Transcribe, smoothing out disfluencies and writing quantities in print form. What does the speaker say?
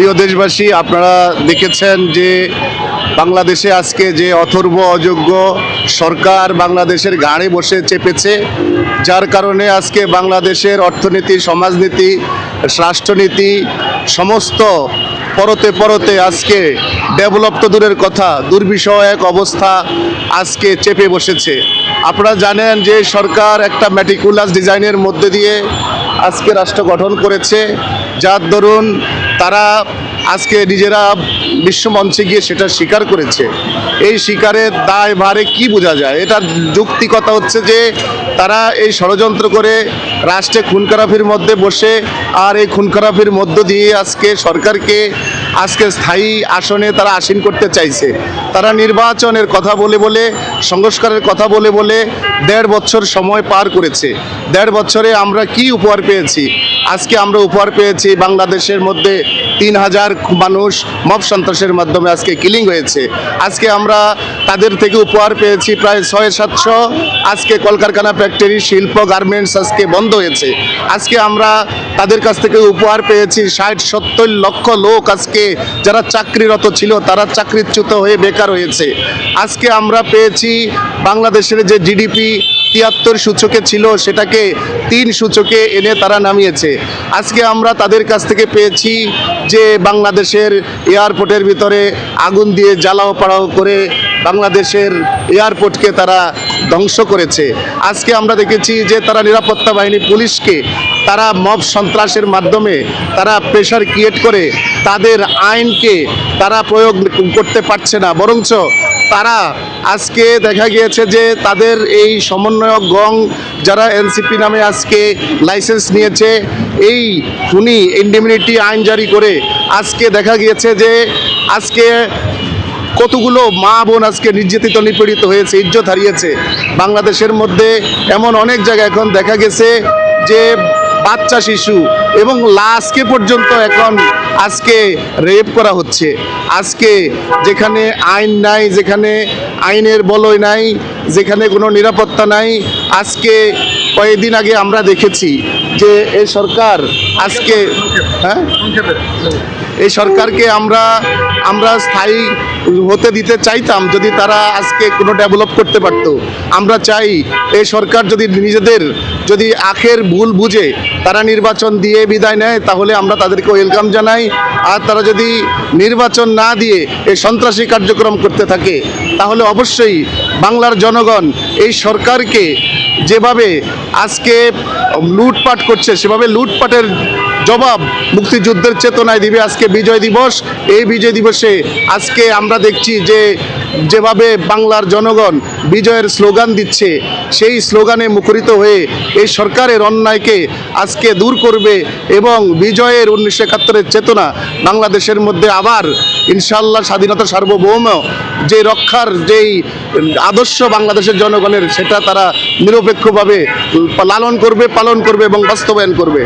প্রিয় দেশবাসী, আপনারা দেখেছেন যে বাংলাদেশে আজকে যে অথর্ব অযোগ্য সরকার বাংলাদেশের ঘাড়ে বসে চেপেছে, যার কারণে আজকে বাংলাদেশের অর্থনীতি, সমাজনীতি, রাষ্ট্রনীতি সমস্ত পরতে পরতে আজকে ডেভেলপ তো দূরের কথা, দুর্বিষহ এক অবস্থা আজকে চেপে বসেছে। আপনারা জানেন যে সরকার একটা ম্যাটিকুলাস ডিজাইনের মধ্যে দিয়ে আজকে রাষ্ট্র গঠন করেছে, যার দরুন তারা আজকে নিজেরা বিশ্বমঞ্চে গিয়ে সেটা স্বীকার করেছে। এই স্বীকারের দায় ভারে কি বোঝা যায়? এটার যৌক্তিকতা হচ্ছে যে তারা এই ষড়যন্ত্র করে রাষ্ট্রে খুনখারাপির মধ্যে বসে, আর এই খুনখারাপির মধ্য দিয়ে আজকে সরকারকে আজকে স্থায়ী আসনে তারা আসীন করতে চাইছে। তারা নির্বাচনের কথা বলে বলে, সংস্কারের কথা বলে বলে 1.5 বছর সময় পার করেছে। 1.5 বছরে আমরা কি উপহার পেয়েছি? আজকে আমরা উপহার পেয়েছি বাংলাদেশের মধ্যে 3000 মানুষ মব সন্ত্রাসের মাধ্যমে আজকে কিলিং হয়েছে। আজকে আমরা তাদের থেকে উপহার পেয়েছি প্রায় 600-700 আজকে কলকারখানা, ফ্যাক্টরি, শিল্প, গার্মেন্টস আজকে বন্ধ হয়েছে। আজকে আমরা তাদের কাছ থেকে উপহার পেয়েছি 60-70 লক্ষ লোক আজকে যারা চাকরিরত ছিল তারা চাকরিচ্যুত হয়ে বেকার হয়েছে। আজকে আমরা পেয়েছি বাংলাদেশের যে জিডিপি 73 সূচকে ছিল সেটাকে 3 সূচকে এনে তারা নামিয়েছে। আজকে আমরা তাদের কাছ থেকে পেয়েছি যে বাংলাদেশের এয়ারপোর্টের ভিতরে আগুন দিয়ে জ্বালাও পাড়াও করে বাংলাদেশের এয়ারপোর্টকে তারা ধ্বংস করেছে। আজকে আমরা দেখেছি যে তারা নিরাপত্তা বাহিনী, পুলিশকে তারা মব সন্ত্রাসের মাধ্যমে তারা প্রেশার ক্রিয়েট করে তাদের আইনকে তারা প্রয়োগ করতে পারছে না, বরঞ্চ তারা আজকে দেখা গিয়েছে যে তাদের এই সমন্বয়ক গং যারা এনসিপি নামে আজকে লাইসেন্স নিয়েছে, এই খুনি ইন্ডিমিনিটি আইন জারি করে আজকে দেখা গিয়েছে যে আজকে কতগুলো মা বোন আজকে নির্যাতিত, নিপীড়িত হয়েছে, ইজ্জত হারিয়েছে। বাংলাদেশের মধ্যে এমন অনেক জায়গায় এখন দেখা গেছে যে বাচ্চা শিশু এবং লাশকে পর্যন্ত এখন আজকে রেপ করা হচ্ছে। আজকে যেখানে আইন নাই, যেখানে আইনের বলয় নাই, যেখানে কোনো নিরাপত্তা নাই, আজকে কয়েকদিন আগে আমরা দেখেছি যে এই সরকার আজকে এই সরকারকে আমরা স্থায়ী হতে দিতে চাইতাম যদি তারা আজকে কোনো ডেভেলপ করতে পারত। আমরা চাই এই সরকার যদি নিজেদের যদি আখের ভুল বুঝে তারা নির্বাচন দিয়ে বিদায় নেয় তাহলে আমরা তাদেরকে ওয়েলকাম জানাই। আর তারা যদি নির্বাচন না দিয়ে এই সন্ত্রাসী কার্যক্রম করতে থাকে তাহলে অবশ্যই বাংলার জনগণ এই সরকারকে যেভাবে আজকে লুটপাট করছে সেভাবে লুটপাটের জবাব মুক্তিযুদ্ধের চেতনায় দিবে আজকে বিজয় দিবস। এই বিজয় দিবসে আজকে আমরা দেখছি যে যেভাবে বাংলার জনগণ বিজয়ের স্লোগান দিচ্ছে, সেই স্লোগানে মুখরিত হয়ে এই সরকারের অন্যায়কে আজকে দূর করবে এবং বিজয়ের 1971-এর চেতনা বাংলাদেশের মধ্যে আবার ইনশাআল্লাহ স্বাধীনতা, সার্বভৌম যে রক্ষার যেই আদর্শ বাংলাদেশের জনগণের, সেটা তারা নিরপেক্ষভাবে লালন করবে, পালন করবে এবং বাস্তবায়ন করবে।